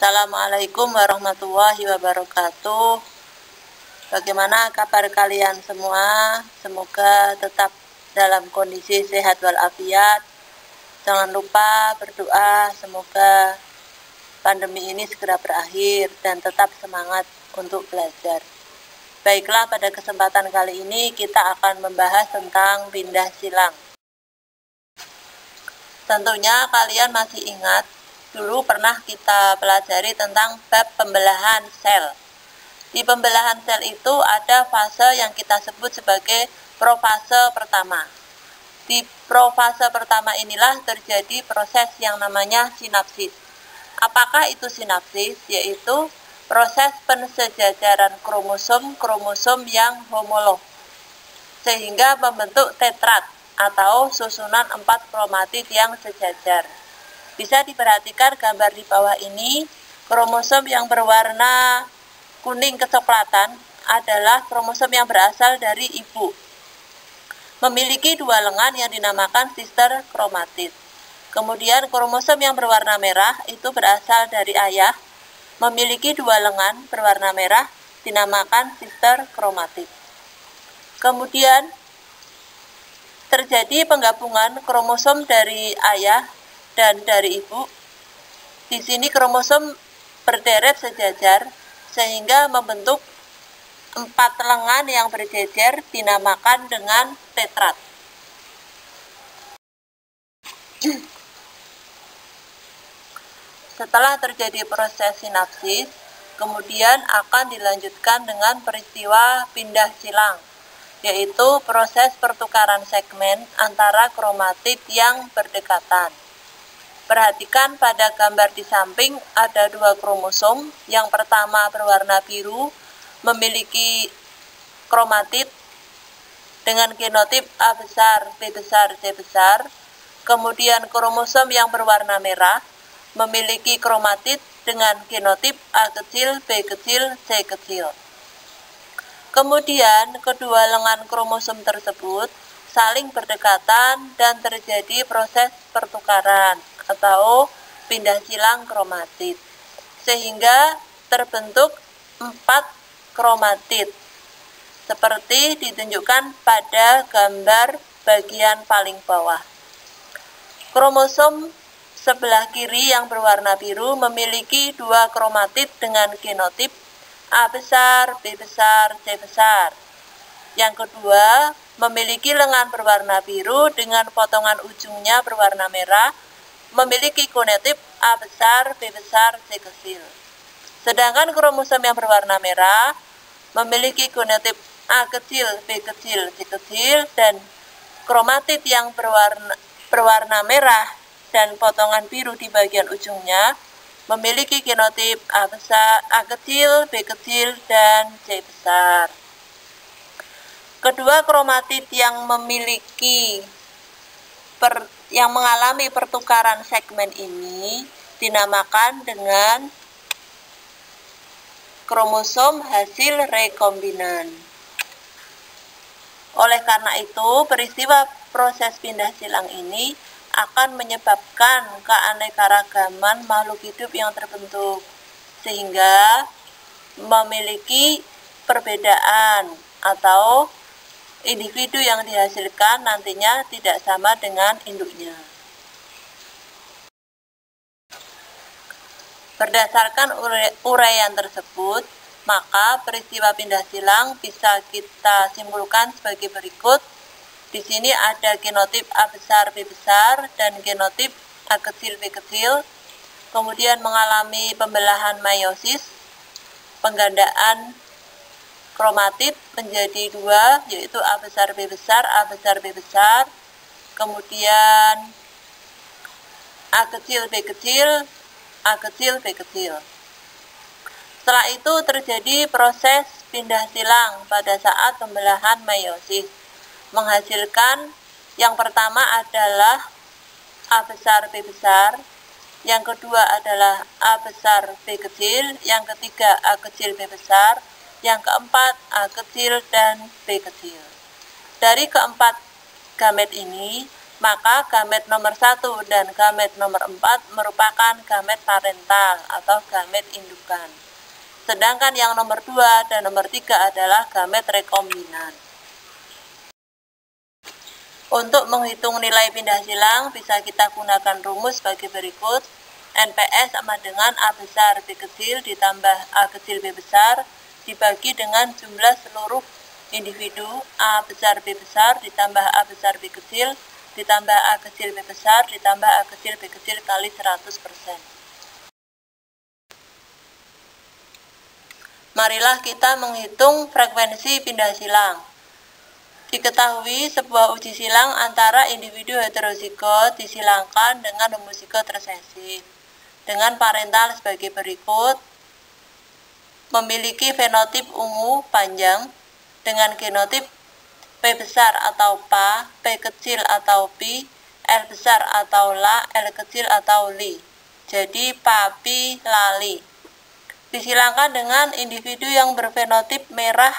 Assalamualaikum warahmatullahi wabarakatuh. Bagaimana kabar kalian semua? Semoga tetap dalam kondisi sehat walafiat. Jangan lupa berdoa semoga pandemi ini segera berakhir dan tetap semangat untuk belajar. Baiklah, pada kesempatan kali ini kita akan membahas tentang pindah silang. Tentunya kalian masih ingat dulu pernah kita pelajari tentang bab pembelahan sel. Di pembelahan sel itu ada fase yang kita sebut sebagai profase pertama. Di profase pertama inilah terjadi proses yang namanya sinapsis. Apakah itu sinapsis? Yaitu proses pensejajaran kromosom yang homolog sehingga membentuk tetrat atau susunan 4 kromatid yang sejajar. Bisa diperhatikan gambar di bawah ini, kromosom yang berwarna kuning kecoklatan adalah kromosom yang berasal dari ibu. Memiliki 2 lengan yang dinamakan sister kromatid. Kemudian kromosom yang berwarna merah itu berasal dari ayah, memiliki 2 lengan berwarna merah dinamakan sister kromatid. Kemudian terjadi penggabungan kromosom dari ayah dan dari ibu. Di sini kromosom berderet sejajar sehingga membentuk 4 lengan yang berjejer dinamakan dengan tetrat. Setelah terjadi proses sinapsis, kemudian akan dilanjutkan dengan peristiwa pindah silang, yaitu proses pertukaran segmen antara kromatid yang berdekatan. Perhatikan pada gambar di samping ada 2 kromosom. Yang pertama berwarna biru memiliki kromatid dengan genotip A besar, B besar, C besar. Kemudian kromosom yang berwarna merah memiliki kromatid dengan genotip A kecil, B kecil, C kecil. Kemudian kedua lengan kromosom tersebut saling berdekatan dan terjadi proses pertukaran atau pindah silang kromatid sehingga terbentuk 4 kromatid seperti ditunjukkan pada gambar bagian paling bawah. Kromosom sebelah kiri yang berwarna biru memiliki 2 kromatid dengan genotip A besar, B besar, C besar. Yang kedua, memiliki lengan berwarna biru dengan potongan ujungnya berwarna merah, memiliki genotip A besar, B besar, C kecil. Sedangkan kromosom yang berwarna merah memiliki genotip A kecil, B kecil, C kecil, dan kromatid yang berwarna merah dan potongan biru di bagian ujungnya memiliki genotip A besar, A kecil, B kecil, dan C besar. Kedua kromatid yang mengalami pertukaran segmen ini dinamakan dengan kromosom hasil rekombinan. Oleh karena itu, peristiwa proses pindah silang ini akan menyebabkan keanekaragaman makhluk hidup yang terbentuk sehingga memiliki perbedaan atau individu yang dihasilkan nantinya tidak sama dengan induknya. Berdasarkan uraian tersebut, maka peristiwa pindah silang bisa kita simpulkan sebagai berikut. Di sini ada genotip A besar, B besar, dan genotip A kecil, B kecil. Kemudian mengalami pembelahan meiosis, penggandaan kromatid menjadi 2, yaitu A besar, B besar, A besar, B besar. Kemudian A kecil, B kecil, A kecil, B kecil. Setelah itu terjadi proses pindah silang pada saat pembelahan meiosis, menghasilkan yang pertama adalah A besar, B besar, yang kedua adalah A besar, B kecil, yang ketiga A kecil, B besar, yang keempat A kecil dan B kecil. Dari keempat gamet ini maka gamet nomor 1 dan gamet nomor 4 merupakan gamet parental atau gamet indukan. Sedangkan yang nomor 2 dan nomor 3 adalah gamet rekombinan. Untuk menghitung nilai pindah silang bisa kita gunakan rumus sebagai berikut. NPS sama dengan A besar B kecil ditambah A kecil B besar dibagi dengan jumlah seluruh individu A besar B besar ditambah A besar B kecil ditambah A kecil B besar ditambah A kecil B kecil kali 100%. Marilah kita menghitung frekuensi pindah silang. Diketahui sebuah uji silang antara individu heterozigot disilangkan dengan homozigot resesif dengan parental sebagai berikut. Memiliki fenotip ungu panjang dengan genotip P besar atau PA, P kecil atau Pi, L besar atau La, L kecil atau Li. Jadi Papi Lali. Disilangkan dengan individu yang berfenotip merah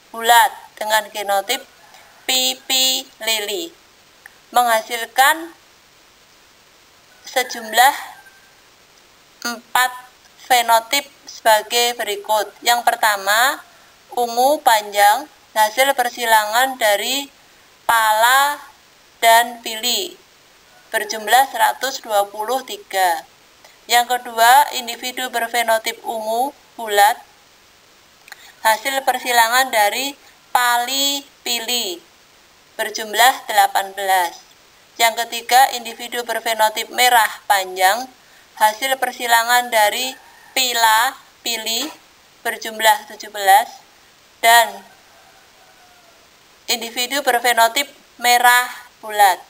bulat dengan genotip Pipi Lili. Menghasilkan sejumlah 4 fenotip sebagai berikut. Yang pertama, ungu panjang, hasil persilangan dari pala dan pili, berjumlah 123. Yang kedua, individu berfenotip ungu bulat, hasil persilangan dari pali pili, berjumlah 18. Yang ketiga, individu berfenotip merah panjang, hasil persilangan dari pila pili, berjumlah 17. Dan individu berfenotip merah bulat,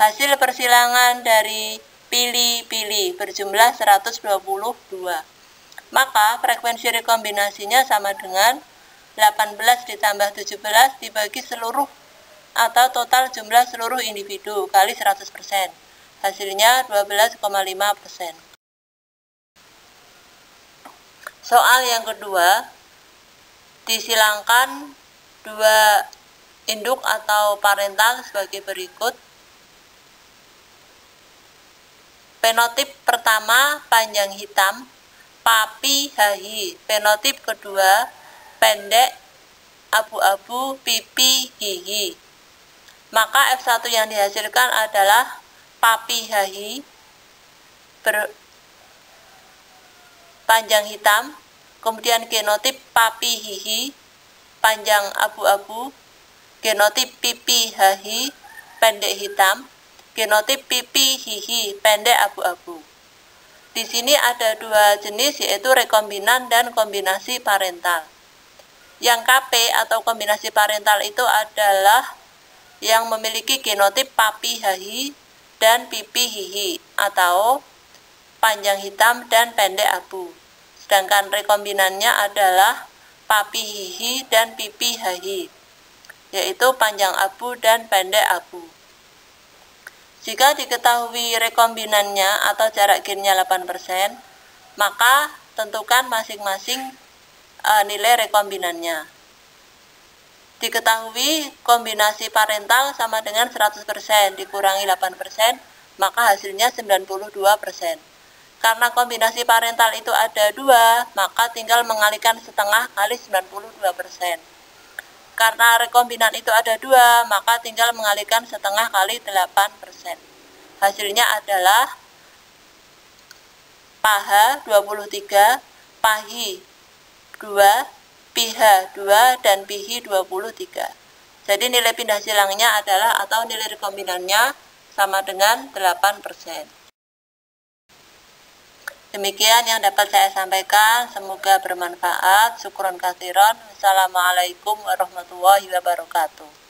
hasil persilangan dari pili-pili, berjumlah 122. Maka frekuensi rekombinasinya sama dengan 18 ditambah 17 dibagi seluruh atau total jumlah seluruh individu kali 100%. Hasilnya 12,5%. Soal yang kedua, disilangkan 2 induk atau parental sebagai berikut. Fenotip pertama panjang hitam, papi hahi. Fenotip kedua pendek abu-abu, pipi hihi. Maka F1 yang dihasilkan adalah papi hahi panjang hitam, kemudian genotip papi hihi panjang abu-abu, genotip pipi hahi pendek hitam, genotip pipi hihi pendek abu-abu. Di sini ada 2 jenis, yaitu rekombinan dan kombinasi parental. Yang KP atau kombinasi parental itu adalah yang memiliki genotip papi hahi dan pipi hihi atau panjang hitam dan pendek abu. Sedangkan rekombinannya adalah papi hihi dan pipi hahi, yaitu panjang abu dan pendek abu. Jika diketahui rekombinannya atau jarak gennya 8%, maka tentukan masing-masing nilai rekombinannya. Diketahui kombinasi parental sama dengan 100% dikurangi 8%, maka hasilnya 92%. Karena kombinasi parental itu ada 2, maka tinggal mengalikan setengah kali 92%. Karena rekombinan itu ada 2, maka tinggal mengalikan setengah kali 8%. Hasilnya adalah PAHA 23, PAHI 2, PIHA 2, dan PIHI 23. Jadi nilai pindah silangnya adalah atau nilai rekombinannya sama dengan 8%. Demikian yang dapat saya sampaikan, semoga bermanfaat. Syukron katsiron. Wassalamualaikum warahmatullahi wabarakatuh.